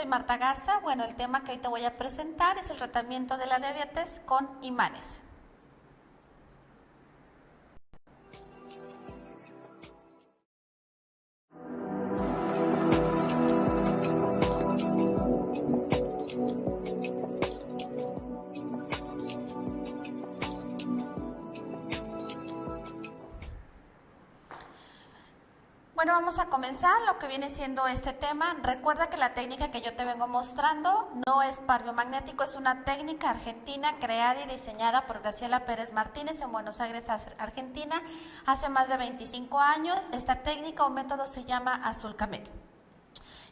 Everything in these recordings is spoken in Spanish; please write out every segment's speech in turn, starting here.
soy Marta Garza. Bueno, el tema que hoy te voy a presentar es el tratamiento de la diabetes con imanes. Bueno, vamos a comenzar lo que viene siendo este tema. Recuerda que la técnica que yo te vengo mostrando no es par biomagnético, es una técnica argentina creada y diseñada por Graciela Pérez Martínez en Buenos Aires, Argentina, hace más de 25 años. Esta técnica o método se llama Azulcamet.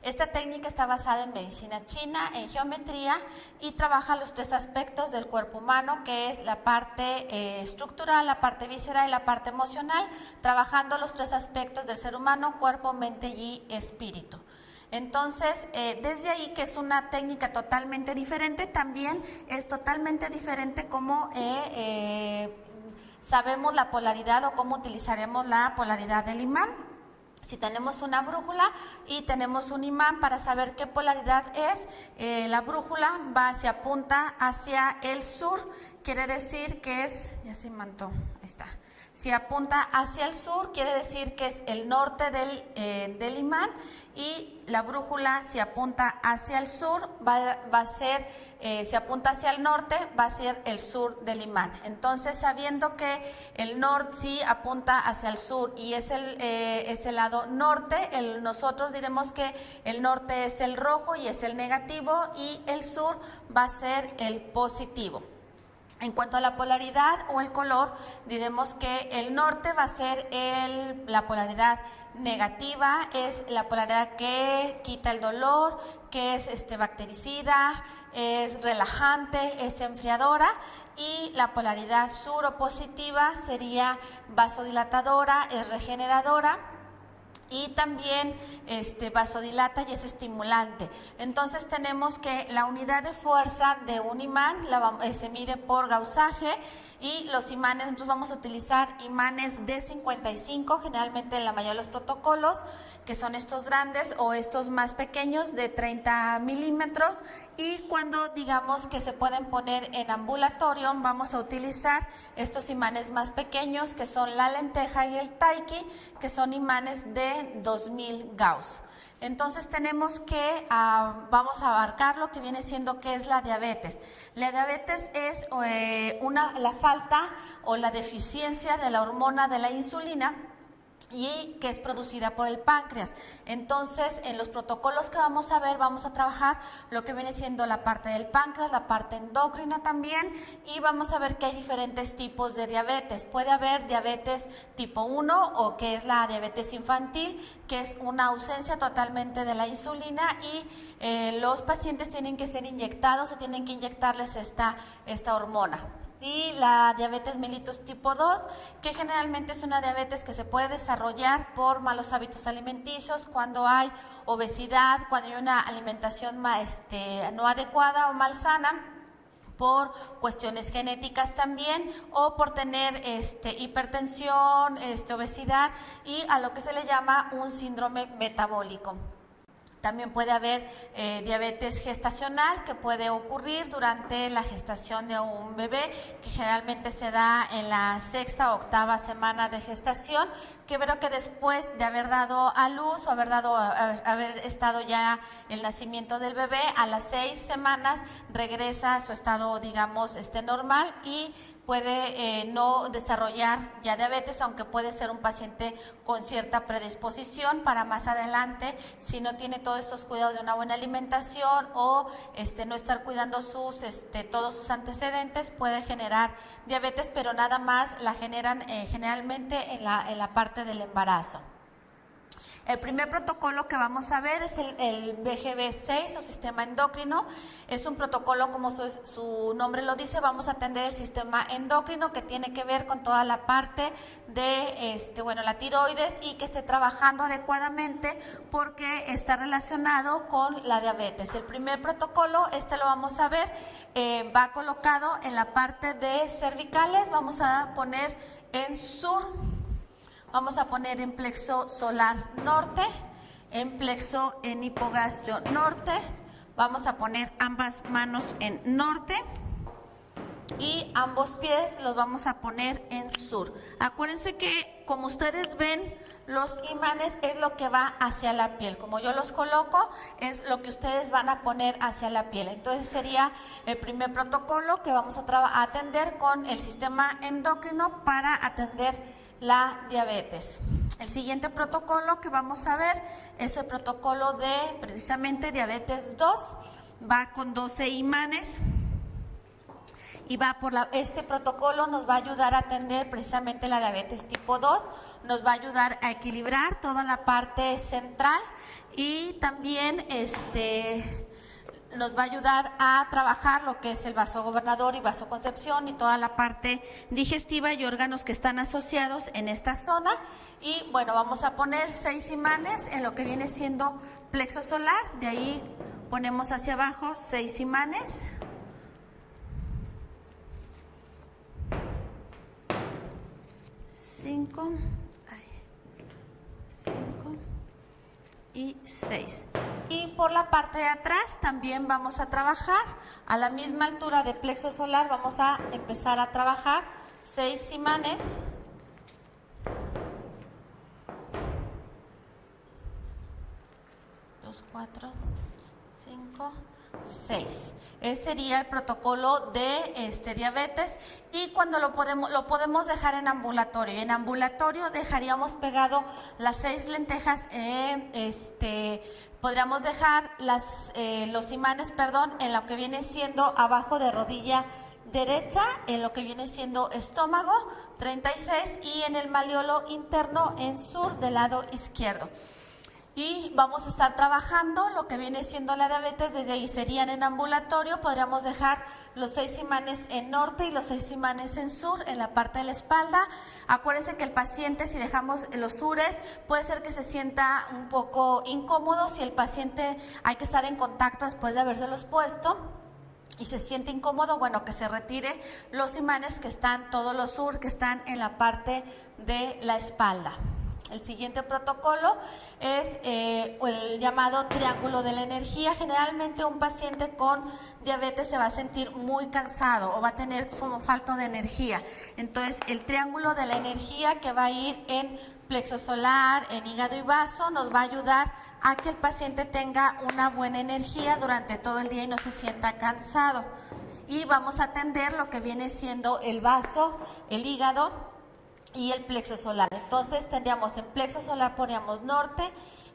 Esta técnica está basada en medicina china, en geometría, y trabaja los tres aspectos del cuerpo humano, que es la parte estructural, la parte visceral y la parte emocional, trabajando los tres aspectos del ser humano: cuerpo, mente y espíritu. Entonces, desde ahí, que es una técnica totalmente diferente, también es totalmente diferente cómo sabemos la polaridad o cómo utilizaremos la polaridad del imán. Si tenemos una brújula y tenemos un imán, para saber qué polaridad es, la brújula apunta hacia el sur, quiere decir que es, ya se imantó, ahí está. Si apunta hacia el sur, quiere decir que es el norte del imán, y la brújula, si apunta hacia el sur, va a ser, si apunta hacia el norte, va a ser el sur del imán. Entonces, sabiendo que el norte sí apunta hacia el sur y es el lado norte, nosotros diremos que el norte es el rojo y es el negativo, y el sur va a ser el positivo. En cuanto a la polaridad o el color, diremos que el norte va a ser la polaridad negativa, es la polaridad que quita el dolor, que es bactericida, es relajante, es enfriadora, y la polaridad sur o positiva sería vasodilatadora, es regeneradora, y también vasodilata y es estimulante. Entonces tenemos que la unidad de fuerza de un imán se mide por gausaje, y los imanes, nosotros vamos a utilizar imanes de 55, generalmente en la mayoría de los protocolos, que son estos grandes, o estos más pequeños de 30 milímetros, y cuando digamos que se pueden poner en ambulatorio, vamos a utilizar estos imanes más pequeños, que son la lenteja y el taiki, que son imanes de 2000 Gauss. Entonces tenemos que, vamos a abarcar lo que viene siendo qué es la diabetes. La diabetes es la falta o la deficiencia de la hormona de la insulina, y que es producida por el páncreas. Entonces, en los protocolos que vamos a ver, vamos a trabajar lo que viene siendo la parte del páncreas, la parte endocrina también, y vamos a ver que hay diferentes tipos de diabetes. Puede haber diabetes tipo 1, o que es la diabetes infantil, que es una ausencia totalmente de la insulina, y los pacientes tienen que ser inyectados o tienen que inyectarles esta hormona. Y la diabetes mellitus tipo 2, que generalmente es una diabetes que se puede desarrollar por malos hábitos alimenticios, cuando hay obesidad, cuando hay una alimentación no adecuada o malsana, por cuestiones genéticas también, o por tener hipertensión, obesidad, y a lo que se le llama un síndrome metabólico. También puede haber diabetes gestacional, que puede ocurrir durante la gestación de un bebé, que generalmente se da en la 6ª o 8ª semana de gestación, que verá que después de haber dado a luz o haber estado ya el nacimiento del bebé, a las 6 semanas regresa a su estado, digamos, normal, y puede no desarrollar ya diabetes, aunque puede ser un paciente con cierta predisposición para más adelante, si no tiene todos estos cuidados de una buena alimentación o no estar cuidando todos sus antecedentes, puede generar diabetes, pero nada más la generan generalmente en la parte del embarazo. El primer protocolo que vamos a ver es el BGB6 o sistema endocrino. Es un protocolo, como su nombre lo dice, vamos a atender el sistema endocrino, que tiene que ver con toda la parte de la tiroides, y que esté trabajando adecuadamente porque está relacionado con la diabetes. El primer protocolo, lo vamos a ver, va colocado en la parte de cervicales. Vamos a poner en sur. Vamos a poner en plexo solar norte, en plexo en hipogastrio norte, vamos a poner ambas manos en norte y ambos pies los vamos a poner en sur. Acuérdense que, como ustedes ven, los imanes es lo que va hacia la piel. Como yo los coloco, es lo que ustedes van a poner hacia la piel. Entonces sería el primer protocolo que vamos a atender con el sistema endocrino para atender la diabetes. El siguiente protocolo que vamos a ver es el protocolo de precisamente diabetes 2. Va con 12 imanes. Y este protocolo nos va a ayudar a atender precisamente la diabetes tipo 2, nos va a ayudar a equilibrar toda la parte central y también nos va a ayudar a trabajar lo que es el vasogobernador y vasoconcepción y toda la parte digestiva y órganos que están asociados en esta zona. Y bueno, vamos a poner 6 imanes en lo que viene siendo plexo solar, de ahí ponemos hacia abajo 6 imanes. 5 y 6. Y por la parte de atrás también vamos a trabajar a la misma altura de plexo solar. Vamos a empezar a trabajar 6 imanes. 2, 4, 5, 6. Ese sería el protocolo de diabetes. Y cuando lo podemos dejar en ambulatorio. En ambulatorio dejaríamos pegado las 6 lentejas, podríamos dejar los imanes, en lo que viene siendo abajo de rodilla derecha, en lo que viene siendo estómago, 36, y en el maleolo interno en sur del lado izquierdo. Y vamos a estar trabajando lo que viene siendo la diabetes. Desde ahí serían en ambulatorio, podríamos dejar los 6 imanes en norte y los 6 imanes en sur, en la parte de la espalda. Acuérdense que el paciente, si dejamos los sures, puede ser que se sienta un poco incómodo. Si el paciente hay que estar en contacto después de habérselos puesto y se siente incómodo, bueno, que se retire los imanes que están, todos los sur que están en la parte de la espalda. El siguiente protocolo es el llamado triángulo de la energía. Generalmente un paciente con diabetes se va a sentir muy cansado o va a tener como falta de energía. Entonces el triángulo de la energía, que va a ir en plexo solar, en hígado y vaso, nos va a ayudar a que el paciente tenga una buena energía durante todo el día y no se sienta cansado. Y vamos a atender lo que viene siendo el vaso, el hígado y el plexo solar. Entonces tendríamos en plexo solar poníamos norte,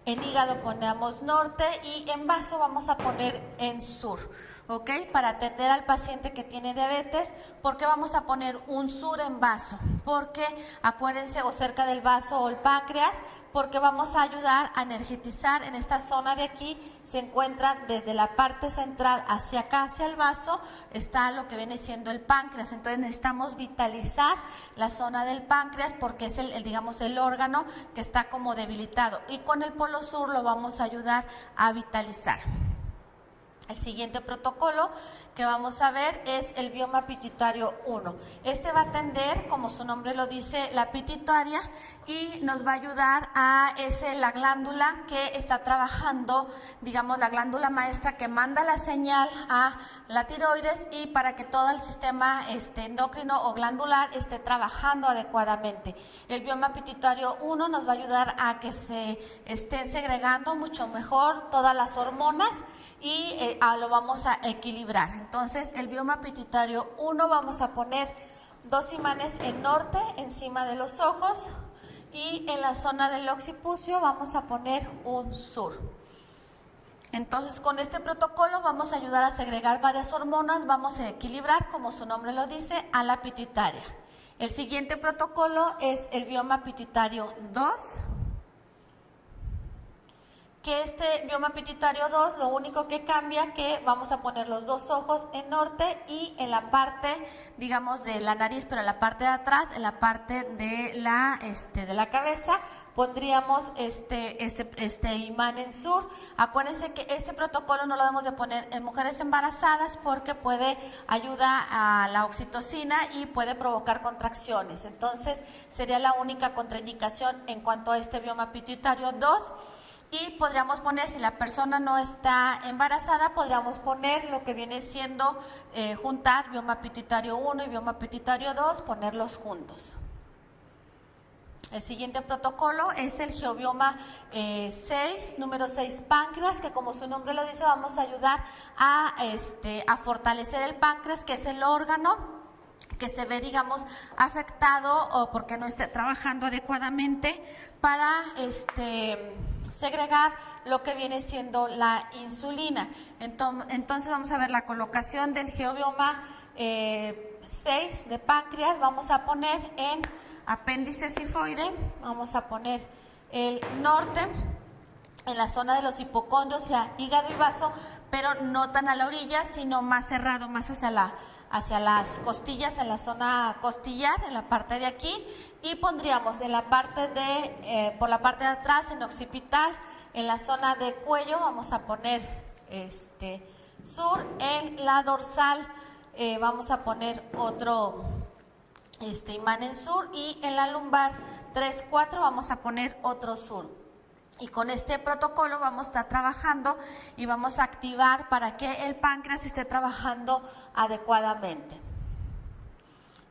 en hígado ponemos norte y en vaso vamos a poner en sur, ¿ok? Para atender al paciente que tiene diabetes. ¿Por qué vamos a poner un sur en vaso? Porque acuérdense, o cerca del vaso o el páncreas, porque vamos a ayudar a energetizar. En esta zona de aquí se encuentra desde la parte central hacia acá, hacia el vaso, está lo que viene siendo el páncreas. Entonces necesitamos vitalizar la zona del páncreas porque es el órgano que está como debilitado. Y con el polo sur lo vamos a ayudar a vitalizar. El siguiente protocolo que vamos a ver es el bioma pituitario 1. Este va a atender, como su nombre lo dice, la pituitaria, y nos va a ayudar a la glándula que está trabajando, digamos la glándula maestra que manda la señal a la tiroides y para que todo el sistema endocrino o glandular esté trabajando adecuadamente. El bioma pituitario 1 nos va a ayudar a que se estén segregando mucho mejor todas las hormonas y lo vamos a equilibrar. Entonces el bioma pituitario 1 vamos a poner 2 imanes en norte encima de los ojos y en la zona del occipucio vamos a poner un sur. Entonces con este protocolo vamos a ayudar a segregar varias hormonas, vamos a equilibrar, como su nombre lo dice, a la pituitaria. El siguiente protocolo es el bioma pituitario 2. Que este bioma pituitario 2, lo único que cambia que vamos a poner los 2 ojos en norte y en la parte, digamos, de la nariz, pero en la parte de atrás, en la parte de la cabeza, pondríamos este imán en sur. Acuérdense que este protocolo no lo debemos de poner en mujeres embarazadas porque ayuda a la oxitocina y puede provocar contracciones. Entonces sería la única contraindicación en cuanto a este bioma pituitario 2. Y podríamos poner, si la persona no está embarazada, podríamos poner lo que viene siendo juntar bioma pituitario 1 y bioma pituitario 2, ponerlos juntos. El siguiente protocolo es el geobioma 6, número 6, páncreas, que como su nombre lo dice, vamos a ayudar a fortalecer el páncreas, que es el órgano que se ve, digamos, afectado o porque no esté trabajando adecuadamente para segregar lo que viene siendo la insulina. Entonces vamos a ver la colocación del geobioma 6 de páncreas. Vamos a poner en apéndice cifoide, vamos a poner el norte en la zona de los hipocondrios, o sea, hígado y vaso, pero no tan a la orilla, sino más cerrado, más hacia las costillas, en la zona costillar, en la parte de aquí, y pondríamos en la parte por la parte de atrás, en occipital, en la zona de cuello, vamos a poner sur, en la dorsal vamos a poner otro imán en sur, y en la lumbar 3, 4 vamos a poner otro sur. Y con este protocolo vamos a estar trabajando y vamos a activar para que el páncreas esté trabajando adecuadamente.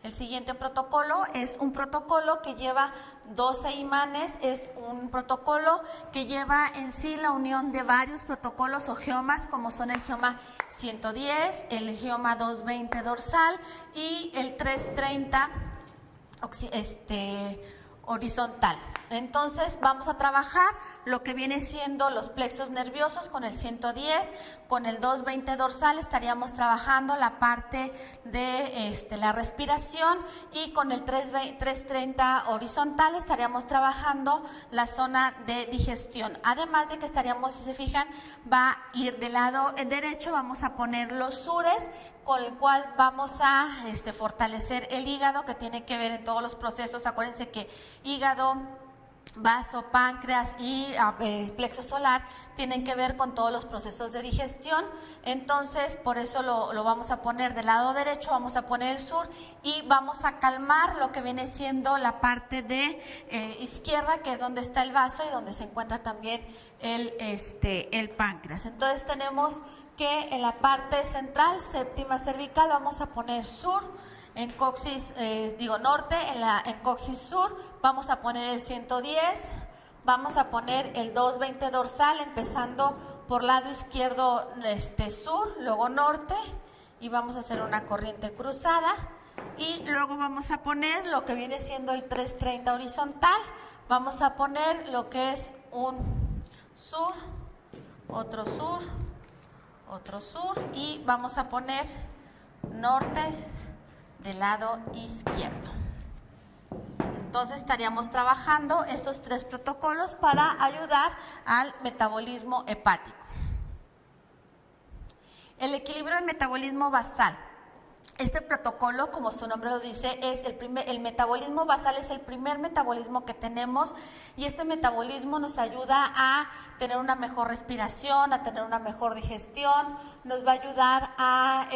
El siguiente protocolo es un protocolo que lleva 12 imanes, es un protocolo que lleva en sí la unión de varios protocolos o geomas, como son el geoma 110, el geoma 220 dorsal y el 330 horizontal. Entonces vamos a trabajar lo que viene siendo los plexos nerviosos con el 110, con el 220 dorsal estaríamos trabajando la parte de la respiración, y con el 330 horizontal estaríamos trabajando la zona de digestión. Además de que estaríamos, si se fijan, va a ir del lado derecho, vamos a poner los sures, con el cual vamos a fortalecer el hígado, que tiene que ver en todos los procesos. Acuérdense que hígado, vaso, páncreas y plexo solar tienen que ver con todos los procesos de digestión. Entonces, por eso lo vamos a poner del lado derecho, vamos a poner el sur, y vamos a calmar lo que viene siendo la parte de izquierda, que es donde está el vaso y donde se encuentra también el páncreas. Entonces tenemos que en la parte central, séptima cervical, vamos a poner sur, en coxis, norte, en coxis sur, vamos a poner el 110, vamos a poner el 220 dorsal, empezando por lado izquierdo sur, luego norte, y vamos a hacer una corriente cruzada, y luego vamos a poner lo que viene siendo el 330 horizontal, vamos a poner lo que es un sur, otro sur, otro sur, y vamos a poner norte del lado izquierdo. Entonces estaríamos trabajando estos 3 protocolos para ayudar al metabolismo hepático. El equilibrio del metabolismo basal. Este protocolo, como su nombre lo dice, es el metabolismo basal es el primer metabolismo que tenemos, y este metabolismo nos ayuda a tener una mejor respiración, a tener una mejor digestión, nos va a ayudar a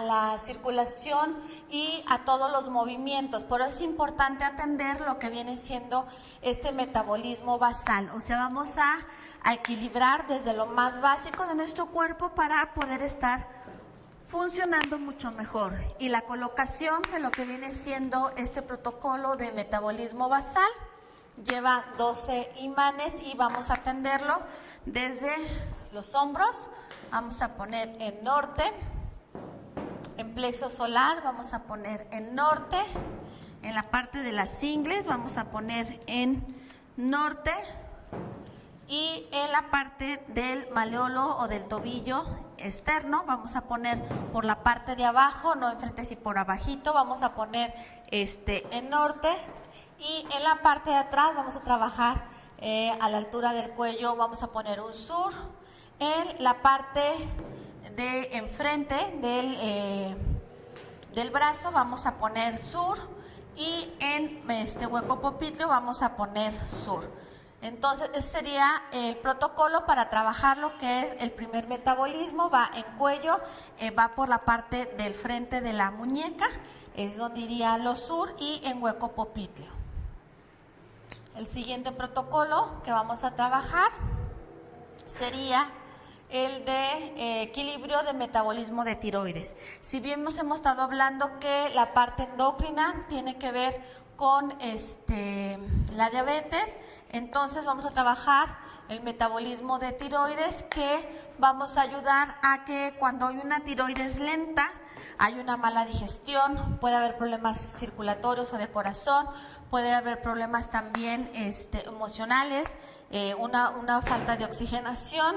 la circulación y a todos los movimientos. Por eso es importante atender lo que viene siendo este metabolismo basal, o sea, vamos a equilibrar desde lo más básico de nuestro cuerpo para poder estar funcionando mucho mejor. Y la colocación de lo que viene siendo este protocolo de metabolismo basal lleva 12 imanes, y vamos a atenderlo desde los hombros. Vamos a poner en norte, en plexo solar vamos a poner en norte, en la parte de las ingles vamos a poner en norte, y en la parte del maleolo o del tobillo externo vamos a poner por la parte de abajo, no enfrente, si por abajito, vamos a poner en norte, y en la parte de atrás vamos a trabajar a la altura del cuello, vamos a poner un sur, en la parte de enfrente del brazo vamos a poner sur, y en este hueco popliteo vamos a poner sur. Entonces, ese sería el protocolo para trabajar lo que es el primer metabolismo. Va en cuello, va por la parte del frente de la muñeca, es donde iría lo sur, y en hueco popliteo. El siguiente protocolo que vamos a trabajar sería el de equilibrio de metabolismo de tiroides. Si bien nos hemos estado hablando que la parte endocrina tiene que ver con la diabetes, entonces vamos a trabajar el metabolismo de tiroides, que vamos a ayudar a que cuando hay una tiroides lenta, hay una mala digestión, puede haber problemas circulatorios o de corazón, puede haber problemas también emocionales, una falta de oxigenación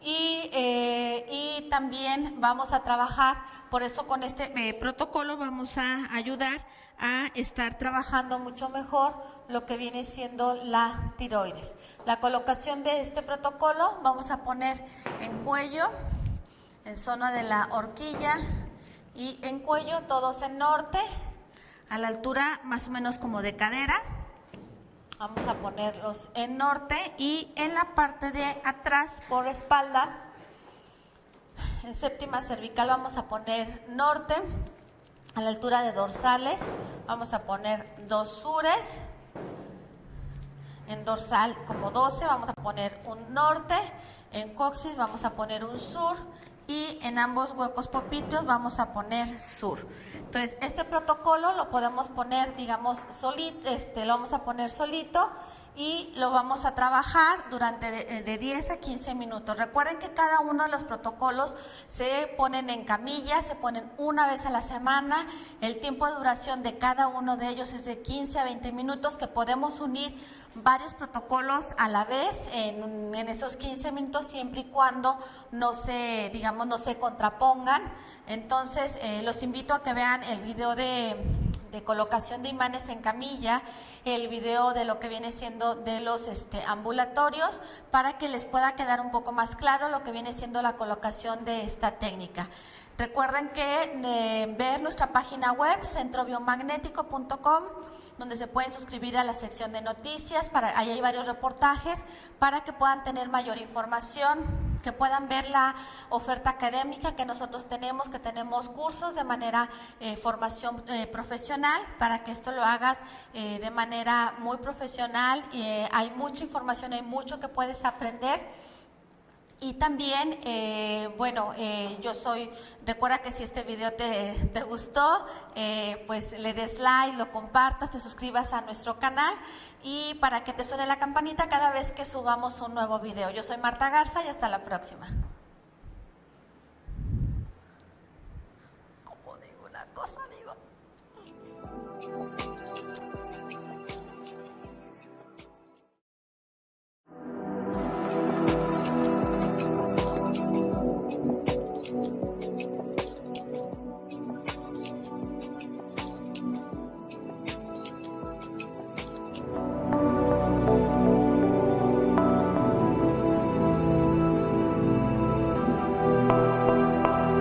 y también vamos a trabajar, por eso con este protocolo vamos a ayudar a estar trabajando mucho mejor lo que viene siendo la tiroides. La colocación de este protocolo vamos a poner en cuello, en zona de la horquilla y en cuello, todos en norte, a la altura más o menos como de cadera. Vamos a ponerlos en norte y en la parte de atrás por espalda, en séptima cervical vamos a poner norte, a la altura de dorsales vamos a poner 2 sures, en dorsal como 12 vamos a poner un norte, en coxis vamos a poner un sur y en ambos huecos popliteos vamos a poner sur. Entonces, este protocolo lo podemos poner, digamos, solito, lo vamos a poner solito y lo vamos a trabajar durante de 10 a 15 minutos. Recuerden que cada uno de los protocolos se ponen en camilla, se ponen una vez a la semana. El tiempo de duración de cada uno de ellos es de 15 a 20 minutos, que podemos unir varios protocolos a la vez en esos 15 minutos, siempre y cuando no se contrapongan. Entonces, los invito a que vean el video de colocación de imanes en camilla, el video de lo que viene siendo de los ambulatorios, para que les pueda quedar un poco más claro lo que viene siendo la colocación de esta técnica. Recuerden que ver nuestra página web, centrobiomagnético.com, donde se pueden suscribir a la sección de noticias, ahí hay varios reportajes para que puedan tener mayor información, que puedan ver la oferta académica que nosotros tenemos, que tenemos cursos de manera formación profesional, para que esto lo hagas de manera muy profesional. Hay mucha información, hay mucho que puedes aprender. Y también, recuerda que si este video te gustó, pues le des like, lo compartas, te suscribas a nuestro canal y para que te suene la campanita cada vez que subamos un nuevo video. Yo soy Marta Garza y hasta la próxima. Como digo una cosa, digo.